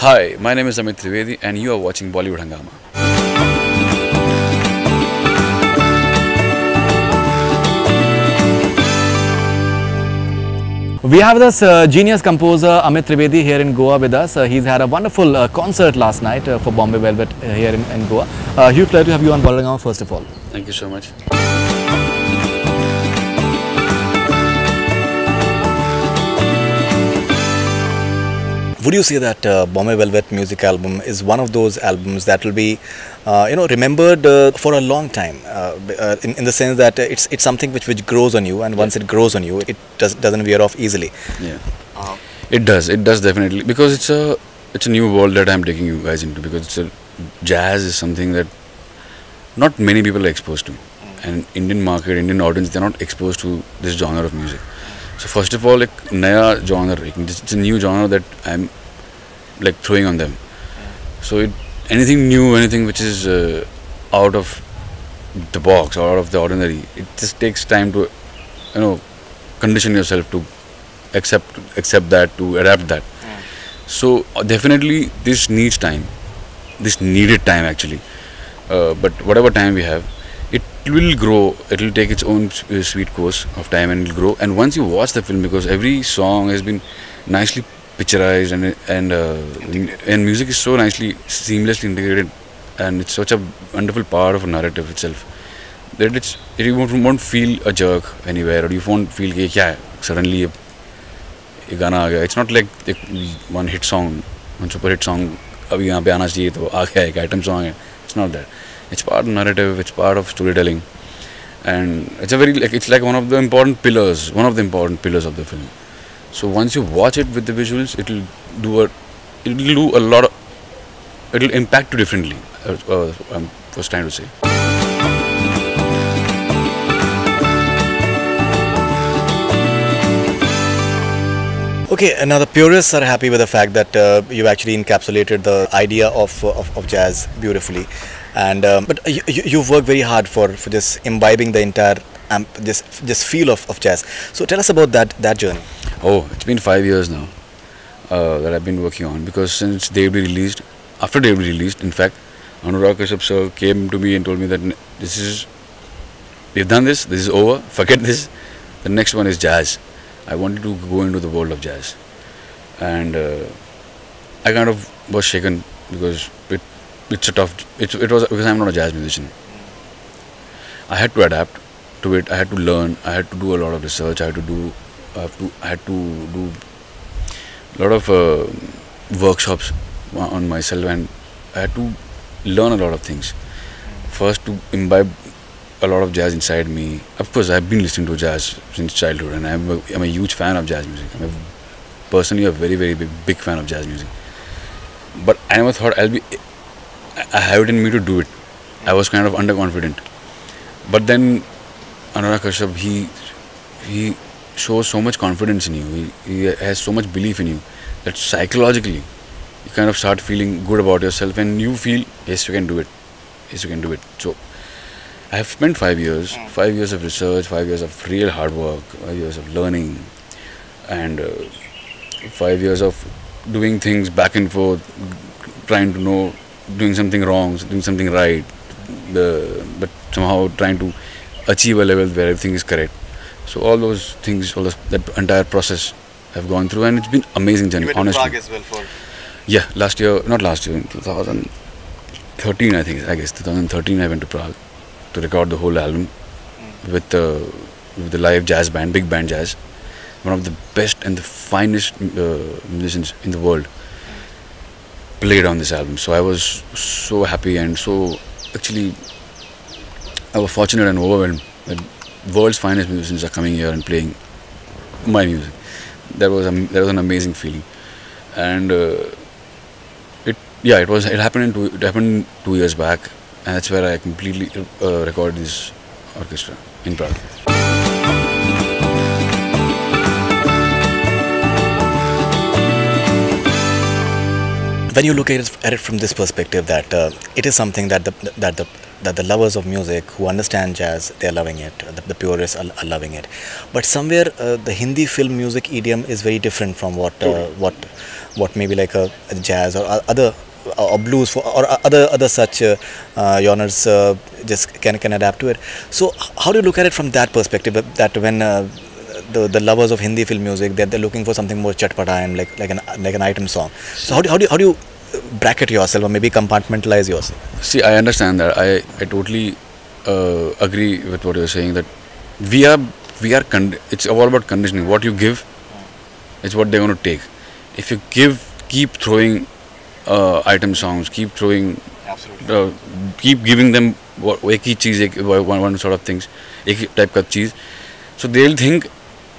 Hi, my name is Amit Trivedi and you are watching Bollywood Hungama. We have this genius composer Amit Trivedi here in Goa with us. He's had a wonderful concert last night for Bombay Velvet here in Goa. Huge pleasure to have you on Bollywood Hungama first of all. Thank you so much. Would you say that Bombay Velvet music album is one of those albums that will be, remembered for a long time, in the sense that it's something which grows on you, and once it grows on you, it doesn't wear off easily. Yeah, it does definitely, because it's a new world that I'm taking you guys into, because jazz is something that not many people are exposed to, and Indian market, Indian audience, they're not exposed to this genre of music. So first of all, like naya genre, it's a new genre that I'm like throwing on them. So anything new, anything which is out of the box or out of the ordinary, it just takes time to, condition yourself to accept that, to adapt that. So definitely this needs time. This needed time actually. But whatever time we have, it will grow. It will take its own sweet course of time, and it will grow. And once you watch the film, because every song has been nicely picturized, and music is so nicely, seamlessly integrated, and it's such a wonderful part of a narrative itself that you won't feel a jerk anywhere, or you won't feel that suddenly a gana aa gaya. It's not like one hit song, one super hit song. Abhi yahan pe aana chahiye to aa gaya, ek item song hai. It's not that. It's part of narrative, it's part of storytelling, and it's like one of the important pillars of the film. So once you watch it with the visuals, it'll impact you differently. I was trying to say. Okay, now the purists are happy with the fact that you actually encapsulated the idea of jazz beautifully, and but you've worked very hard for just imbibing the entire this feel of jazz. So tell us about that journey. Oh, it's been 5 years now that I've been working on, because since after they were released, in fact, Anurag sir came to me and told me that we've done this is over, forget this, the next one is jazz. I wanted to go into the world of jazz, and I kind of was shaken, because it was because I'm not a jazz musician. I had to adapt to it. I had to learn. I had to do a lot of research. I had to do a lot of workshops on myself, and I had to learn a lot of things. First, to imbibe a lot of jazz inside me. Of course, I've been listening to jazz since childhood, and I'm a huge fan of jazz music. I'm personally a very, very big fan of jazz music. But I never thought I have it in me to do it. I was kind of underconfident. But then Anurag Kashyap, he shows so much confidence in you. He has so much belief in you that psychologically you kind of start feeling good about yourself, and you feel, yes, you can do it. Yes, you can do it. So I have spent 5 years, 5 years of research, 5 years of real hard work, 5 years of learning, and 5 years of doing things back and forth, trying to know, doing something wrong, doing something right, but somehow trying to achieve a level where everything is correct. So all those things, that entire process I've gone through, and it's been amazing journey, honestly. You went to Prague as well for? Yeah, not last year, in 2013 I guess, 2013 I went to Prague to record the whole album with the live jazz band, big band jazz, one of the best and the finest musicians in the world played on this album. So I was so happy, and so actually I was fortunate and overwhelmed that world's finest musicians are coming here and playing my music. That was an amazing feeling, and it happened 2 years back, and that's where I completely recorded this orchestra in Prague. When you look at it from this perspective, that it is something that the lovers of music who understand jazz, they are loving it. The purists are loving it. But somewhere the Hindi film music idiom is very different from what what maybe like a jazz or other or blues or other such genres just can adapt to it. So how do you look at it from that perspective? That when the lovers of Hindi film music, they're looking for something more chatpata and like an item song. So how do you bracket yourself or maybe compartmentalize yourself? See, I understand that. I totally agree with what you're saying, that we are it's all about conditioning. What you give is what they're going to take. If you keep throwing item songs, keep throwing, keep giving them एक ही चीज़, one sort of things, एक ही type का चीज़, so they'll think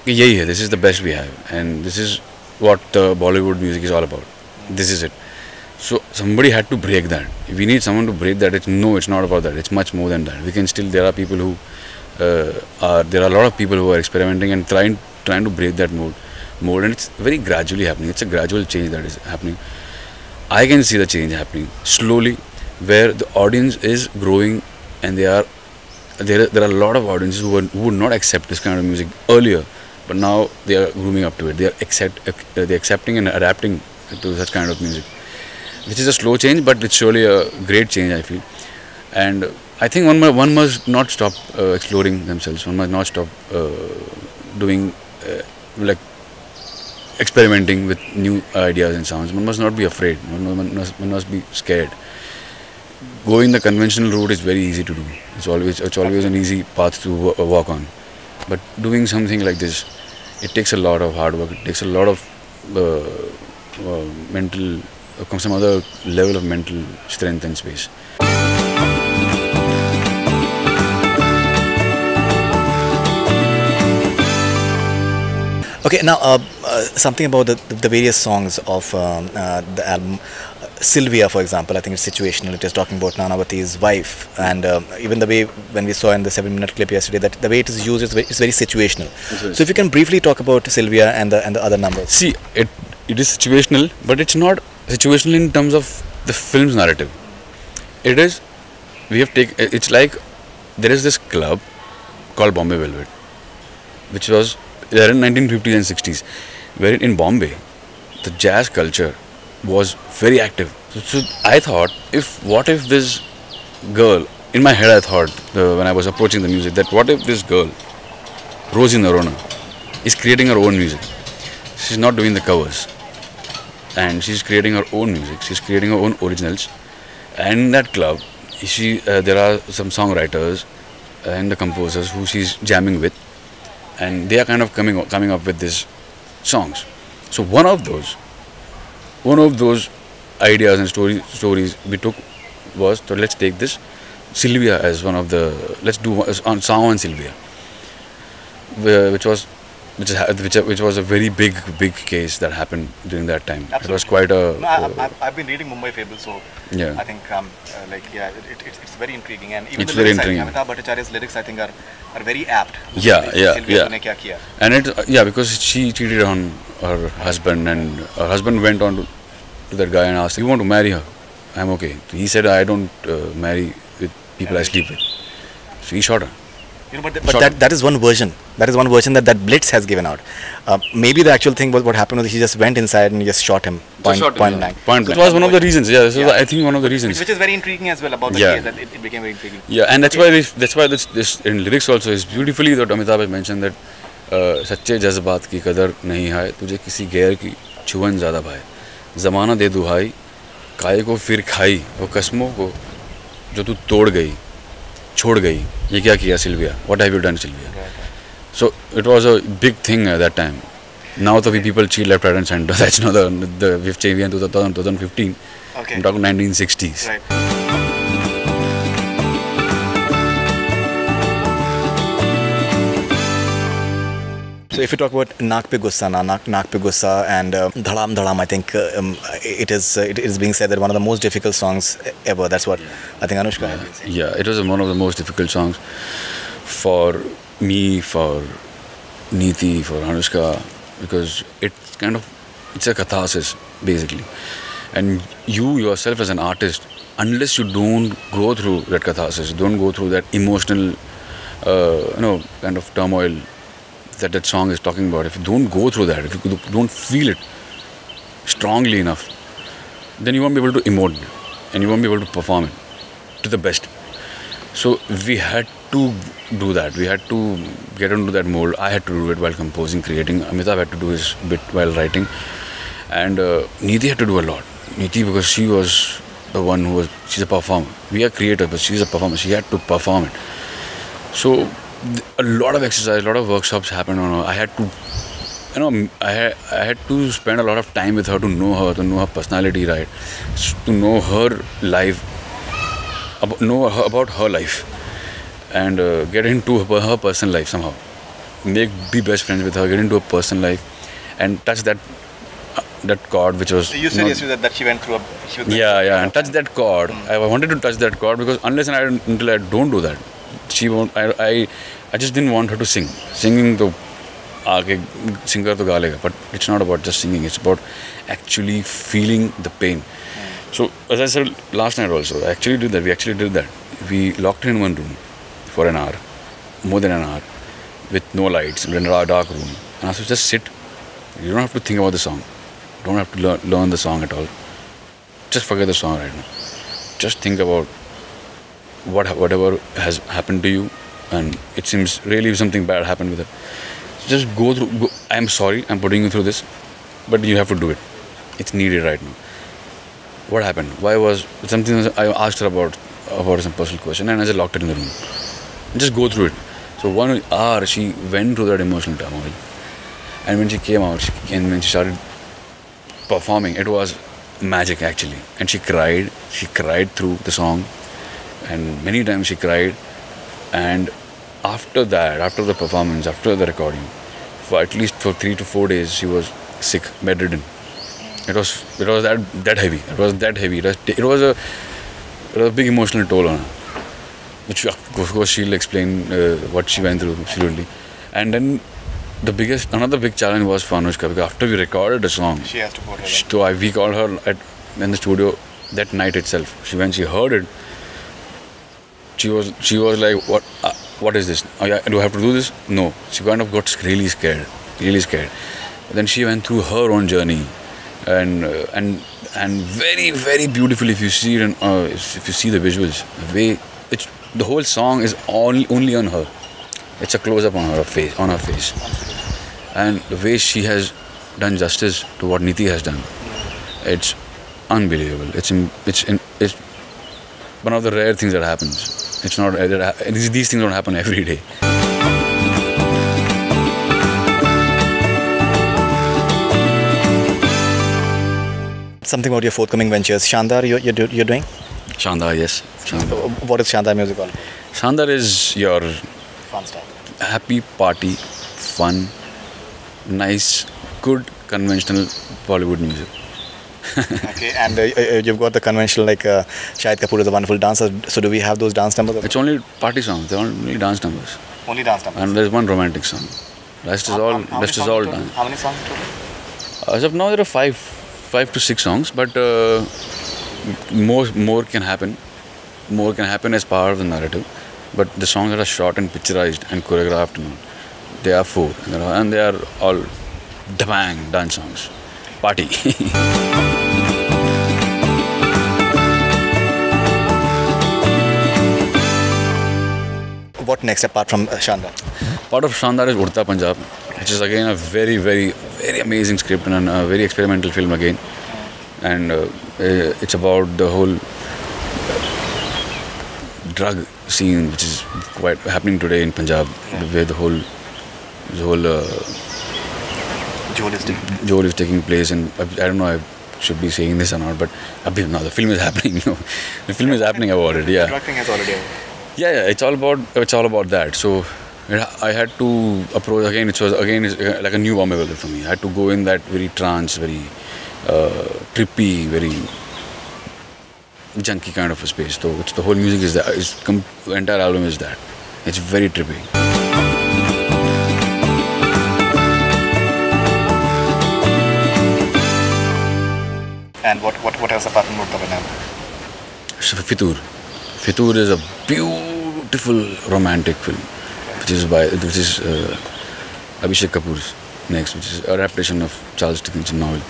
कि यही है, this is the best we have, and this is what Bollywood music is all about. This is it. So somebody had to break that. We need someone to break that. It's not about that. It's much more than that. We can still. There are people who there are a lot of people who are experimenting and trying to break that mold, and it's very gradually happening. It's a gradual change that is happening. I can see the change happening slowly, where the audience is growing, and there are a lot of audiences who would not accept this kind of music earlier, but now they are grooming up to it. They are accepting and adapting to such kind of music, which is a slow change, but it's surely a great change, I feel. And I think one must not stop exploring themselves. One must not stop doing like experimenting with new ideas and sounds. One must not be afraid. One must be scared. Going the conventional route is very easy to do. It's always an easy path to walk on. But doing something like this, it takes a lot of hard work. It takes a lot of mental, some other level of mental strength and space. Okay, now something about the various songs of the album. Sylvia, for example, I think it's situational. It is talking about Nanavati's wife, and even the way when we saw in the 7-minute clip yesterday, that the way it is used is very situational. So if you can briefly talk about Sylvia and the other numbers. See, it is situational, but it's not situational in terms of the film's narrative. It is, it's like there is this club called Bombay Velvet, which was there in 1950s and 60s, where in Bombay, the jazz culture was very active. So I thought, what if this girl, in my head I thought, when I was approaching the music, that what if this girl, Rosie Narona, is creating her own music. She's not doing the covers, and she's creating her own music. She's creating her own originals. And in that club, there are some songwriters and the composers who she's jamming with, and they are kind of coming up with these songs. So one of those ideas and stories we took was, so let's take this Sylvia as one of the, let's do a song on Sylvia, which was a very big case that happened during that time. Absolutely. It was quite a. No, I've been reading Mumbai Fables, so yeah. I think it's very intriguing, and even it's the lyrics, very Amitabh Bhattacharya's lyrics, I think are very apt. Yeah. Sylvia ne kya kiya. And because she cheated on her husband, and her husband went on to that guy and asked, "You want to marry her?" "I'm okay." He said, "I don't marry with people I sleep with." So he shot her. But that is one version. That is one version that Blitz has given out. Maybe the actual thing was what happened was he just went inside and he just shot him point blank. It was one of the reasons. Yeah, so I think one of the reasons. Which is very intriguing as well about the case, that it became very intriguing. Yeah, and that's why this in lyrics also is beautifully that Amitabh has mentioned that सच्चे जज्बात की कदर नहीं है, तुझे किसी गैर की छुअन ज़्यादा भाई, ज़माना दे दुहाई, काय को फिर खाई, वो कस्मों को जो तू तोड़ गई, छोड़ गई, ये क्या किया Sylvia? What have you done, Sylvia? So it was a big thing at that time. Now the people cheat left, right, and center. That's not we've changed into 2015. Okay. I'm talking 1960s. Right. So if you talk about Naak Pe Gussa, Naak Pe Gussa and Dhadam Dhadam, I think it is being said that one of the most difficult songs ever. That's what I think Anushka had said. Yeah, it was one of the most difficult songs for me, for Neeti, for Anushka, because it's a catharsis basically. And you yourself as an artist, unless you don't go through that catharsis, don't go through that emotional, kind of turmoil that song is talking about, if you don't go through that, if you don't feel it, strongly enough, then you won't be able to emote and you won't be able to perform it to the best. So we had to do that. We had to get into that mold. I had to do it while composing, creating. Amitabh had to do his bit while writing. And Neeti had to do a lot. Neeti, because she was the one who was, she's a performer. We are creators, but she's a performer. She had to perform it. So a lot of exercise, a lot of workshops happened on her. I had to, I had to spend a lot of time with her to know her personality, right? To know her life, about her life, and get into her personal life somehow. Be best friends with her, get into her personal life, and touch that chord which was. You said yesterday that she went through and touch that chord. I wanted to touch that chord because until I don't do that, she won't. I just didn't want her to sing. Singing to singer to galega, but it's not about just singing. It's about actually feeling the pain. So as I said last night also, I actually did that. We actually did that. We locked her in one room for an hour, more than an hour, with no lights, in a dark room. And I said, just sit. You don't have to think about the song. You don't have to learn the song at all. Just forget the song right now. Just think about whatever has happened to you, and it seems really something bad happened with it. So just go through. I'm sorry, I'm putting you through this, but you have to do it. It's needed right now. What happened? Why was something I asked her about some personal question, and I just locked her in the room. Just go through it. So 1 hour she went through that emotional turmoil, and when she came out, and when she started performing, it was magic actually. And she cried. She cried through the song, and many times she cried. And after that, after the performance, after the recording, for at least 3 to 4 days, she was sick, bedridden. It was that heavy. It was that heavy. It was a big emotional toll on her, which of course she'll explain what she went through absolutely. And then another big challenge was for Anushka, because after we recorded the song, she has to go to so we called her in the studio that night itself. When she heard it, she was like, what is this? Oh, yeah, do I have to do this? No. She kind of got really scared. Then she went through her own journey. And very, very beautiful. If you see it, if you see the visuals, the whole song is only on her. It's a close up on her face, and the way she has done justice to what Neeti has done, it's unbelievable. It's one of the rare things that happens. It's not these things don't happen every day. Something about your forthcoming ventures. Shandaar, you're doing? Shandaar, yes. Shandaar. What is Shandaar music all? Shandaar is your fun stuff. Happy party, fun, nice, good, conventional Bollywood music. Okay, and you've got the conventional, like Shahid Kapoor is a wonderful dancer. So do we have those dance numbers? It's only party songs. They're only dance numbers. Only dance numbers. And there's one romantic song. Rest is all dance. How many songs total? As of now, there are 5 to 6 songs, but more can happen. More can happen as part of the narrative. But the songs that are shot and picturized and choreographed, they are 4, and they are all bang dance songs. Party. What next apart from Shandaar? Part of Shandaar is Udta Punjab, which is again a very, very, very amazing script and a very experimental film again. And it's about the whole drug scene, which is quite happening today in Punjab, where the whole Joel is taking place. And I don't know, I should be saying this or not, but no, the film is happening. The film is happening about it. Yeah. The drug thing has already happened. Yeah, it's all about that. So I had to approach again. It's like a new Bombay Velvet for me. I had to go in that very trance, very trippy, very junky kind of a space. So the whole music is that. The entire album is that. It's very trippy. And what else apart from Udta Punjab? Fitoor. Fitoor is a beautiful romantic film, which is Abhishek Kapoor's next, which is a adaptation of Charles Dickinson's novel.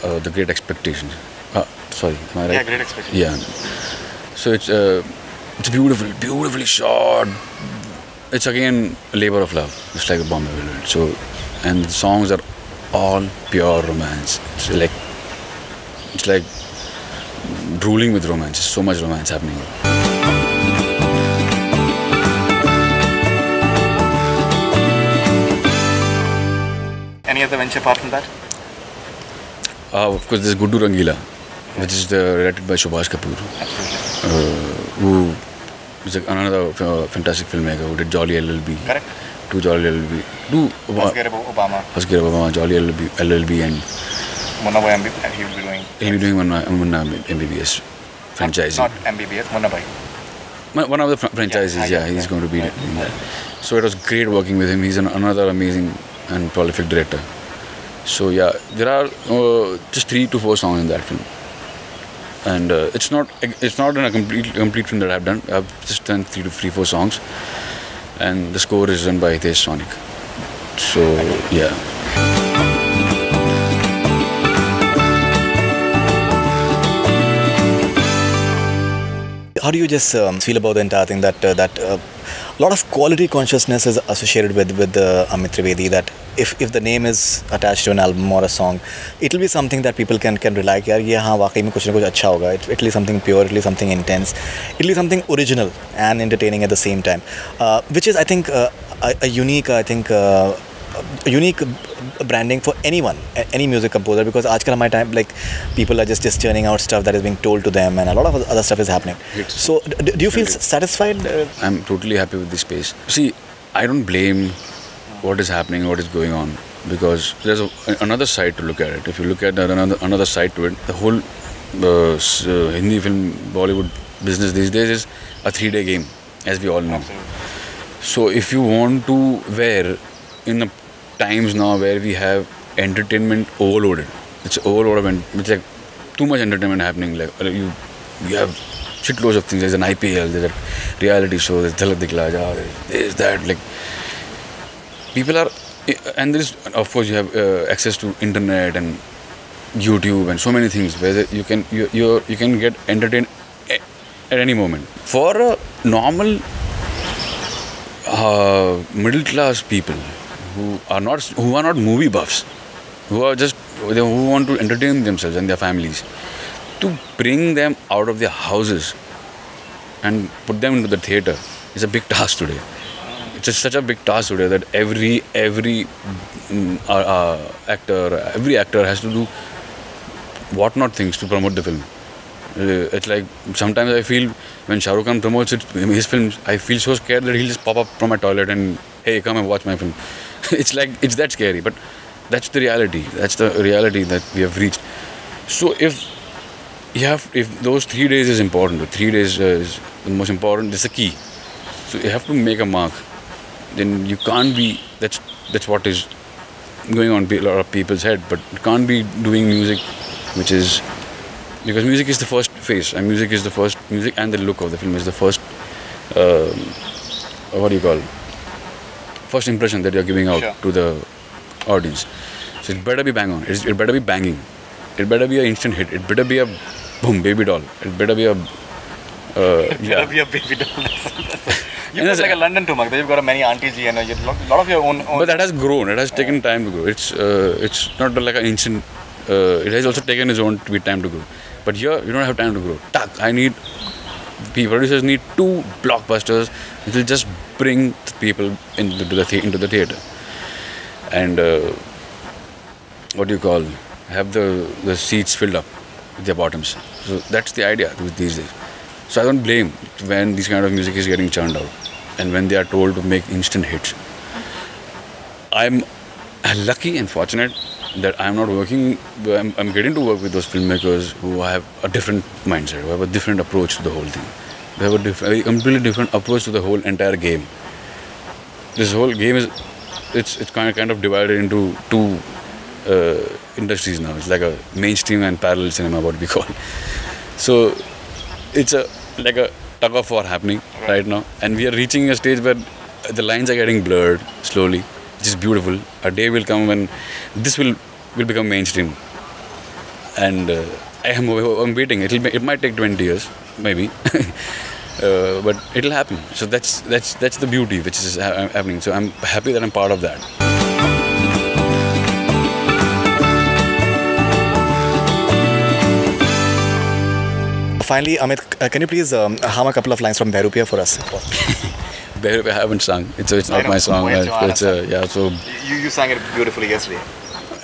The Great Expectations. Sorry, am I right? Yeah, Great Expectations. Yeah. So it's beautifully shot. It's again a labor of love, just like a Bombay Velvet. So, and the songs are all pure romance. It's like drooling with romance. There's so much romance happening. Any other venture apart from that? Of course, there's Guddu Rangeela, which is directed by Subhash Kapoor, who is another fantastic filmmaker who did Jolly LLB. Correct. Two Jolly LLB. First Gear Obama, Jolly LLB, and Munna Boy MBBS. He'll be doing Munna MBBS franchise. Not MBBS, Munna Boy. One of the franchises, yeah, he's going to be doing that. So it was great working with him. He's another amazing and prolific director. So yeah, there are just 3 to 4 songs in that film, and it's not in a complete film that I've done. I've just done 4 songs, and the score is done by Hitesh Sonik. So yeah. How do you just feel about the entire thing that a lot of quality consciousness is associated with Amit Trivedi, that if the name is attached to an album or a song, it will be something that people can rely कि यार ये हाँ वाकई में कुछ ना कुछ अच्छा होगा. It will be something pure, it will be something intense, it will be something original and entertaining at the same time, which is I think a unique branding for anyone, any music composer, because आजकल हमारे time like people are just churning out stuff that is being told to them, and a lot of other stuff is happening. So do you feel satisfied? I'm totally happy with this space. See, I don't blame what is happening, what is going on, because there's another side to look at it. If you look at another side to it, the whole Hindi film Bollywood business these days is a 3-day game, as we all know. So if you want to, where in the times now where we have entertainment overloaded, it's overloaded, it's like too much entertainment happening. Like you have shitloads of things. There's an IPL, there's a reality show, there's Dhalak Dikhla Ja, there's that. Like people are, and there is, of course, you have access to internet and YouTube and so many things where you can get entertained at any moment. For a normal middle class people who are not movie buffs, who want to entertain themselves and their families, to bring them out of their houses and put them into the theatre is a big task today. It's just such a big task today that every actor has to do what-not things to promote the film. It's like sometimes I feel when Shah Rukh Khan promotes his films, I feel so scared that he'll just pop up from my toilet and, hey, come and watch my film. It's that scary, but that's the reality. That's the reality that we have reached. So if those 3 days is important, the 3 days is the most important, that's the key. So you have to make a mark. Then you can't be, that's what is going on in a lot of people's head, but you can't be doing music which is, because music is the first face, and music and the look of the film is the first, first impression that you're giving out to the audience. So it better be bang on, it better be banging, it better be an instant hit, it better be a boom, baby doll, it better be a better be a baby doll. You put like a London to mark. You've got many aunties and a lot of your own. But that has grown. It has taken time to grow. It's not like an instant. It has also taken its own time to grow. But here you don't have time to grow. Producers need 2 blockbusters. It will just bring the people into the theatre. And have the seats filled up with their bottoms. So that's the idea these days. So I don't blame when this kind of music is getting churned out and when they are told to make instant hits. I'm lucky and fortunate that I'm not working, I'm getting to work with those filmmakers who have a different mindset, who have a different approach to the whole thing. They have a completely different approach to the whole entire game. This whole game it's kind of divided into 2 industries now. It's like a mainstream and parallel cinema, what we call. So it's like a tug of war happening right now, and we are reaching a stage where the lines are getting blurred slowly, which is beautiful. A day will come when this will become mainstream. and I'm waiting. It might take 20 years, maybe, but it'll happen. So that's the beauty which is happening. So I'm happy that I'm part of that. Finally, Amit, can you please hum a couple of lines from Behroopia for us? Behroopia I haven't sung. It's not my song. Yeah. So you sang it beautifully yesterday.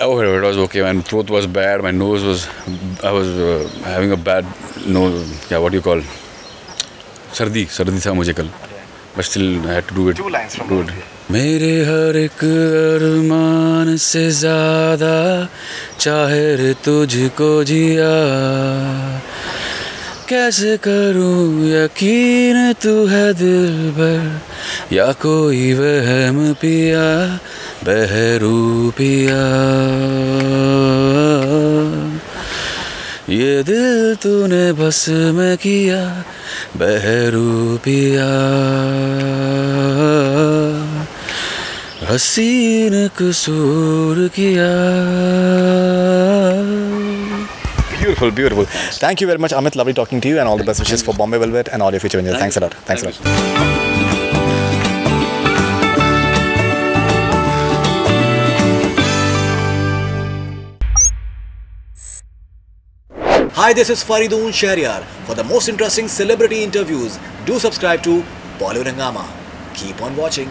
oh, it was okay. My throat was bad. My nose was. I was having a bad nose. Yeah, what do you call? Sardi tha mujhe kal. But still, I had to do it. 2 lines from it. मेरे हर एक अरमान से ज़्यादा चाहे रे तुझको जिया कैसे करूं यकीन तू है दिलबर या कोई वहम पिया बहरूपिया ये दिल तूने बस में किया बहरूपिया हसीन कसूर किया. Beautiful, beautiful. Thank you very much, Amit. Lovely talking to you, and all the best wishes for Bombay Velvet and all your future ventures. Thanks a lot. Thanks a lot. Hi, this is Faridoon Shahryar. For the most interesting celebrity interviews, do subscribe to Bollywood Hungama. Keep on watching.